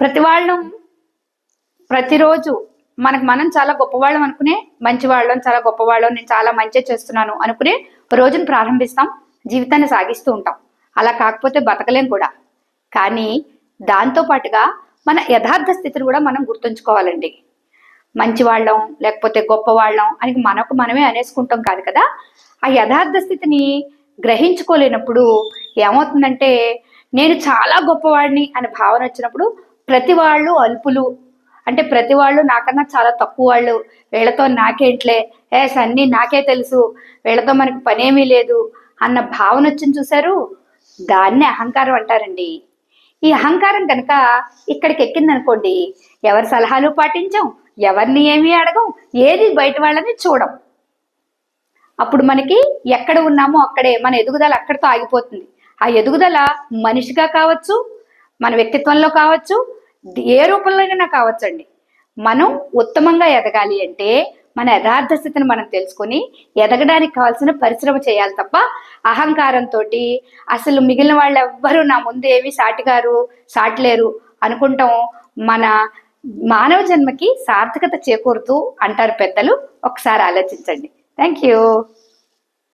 ప్రతి వాళ్ళం ప్రతిరోజు మనం చాలా గొప్పవాళ్ళం అనుకునే, మంచివాళ్ళం, చాలా గొప్పవాళ్ళం, నేను చాలా మంచి చేస్తున్నాను అనుకునే రోజును ప్రారంభిస్తాం, జీవితాన్ని సాగిస్తూ ఉంటాం. అలా కాకపోతే బతకలేం కూడా. కానీ దాంతో పాటుగా మన యథార్థ స్థితిని కూడా మనం గుర్తుంచుకోవాలండి. మంచివాళ్ళం లేకపోతే గొప్పవాళ్ళం అని మనకు మనమే అనేసుకుంటాం కాదు కదా. ఆ యథార్థ స్థితిని గ్రహించుకోలేనప్పుడు ఏమవుతుందంటే, నేను చాలా గొప్పవాడిని అనే భావన వచ్చినప్పుడు ప్రతి వాళ్ళు అల్పులు, అంటే ప్రతి వాళ్ళు నాకన్నా చాలా తక్కువ వాళ్ళు, వీళ్ళతో నాకేంట్లే, అన్నీ నాకే తెలుసు, వీళ్ళతో మనకు పనేమీ లేదు అన్న భావన వచ్చింది చూశారు, దాన్నే అహంకారం అంటారండి. ఈ అహంకారం కనుక ఇక్కడికి ఎక్కిందనుకోండి, ఎవరి సలహాలు పాటించం, ఎవరిని ఏమీ అడగం, ఏది బయట వాళ్ళని చూడం. అప్పుడు మనకి ఎక్కడ ఉన్నామో అక్కడే మన ఎదుగుదల అక్కడితో ఆగిపోతుంది. ఆ ఎదుగుదల మనిషిగా కావచ్చు, మన వ్యక్తిత్వంలో కావచ్చు, ఏ రూపంలోనైనా కావచ్చండి. మనం ఉత్తమంగా ఎదగాలి అంటే మన యథార్థ స్థితిని మనం తెలుసుకొని ఎదగడానికి కావాల్సిన పరిశ్రమ చేయాలి తప్ప అహంకారంతో అసలు మిగిలిన వాళ్ళు ఎవ్వరూ నా ముందు ఏమీ సాటిలేరు అనుకుంటాం మన మానవ జన్మకి సార్థకత చేకూరుతూ అంటారు పెద్దలు. ఒకసారి ఆలోచించండి. Thank you.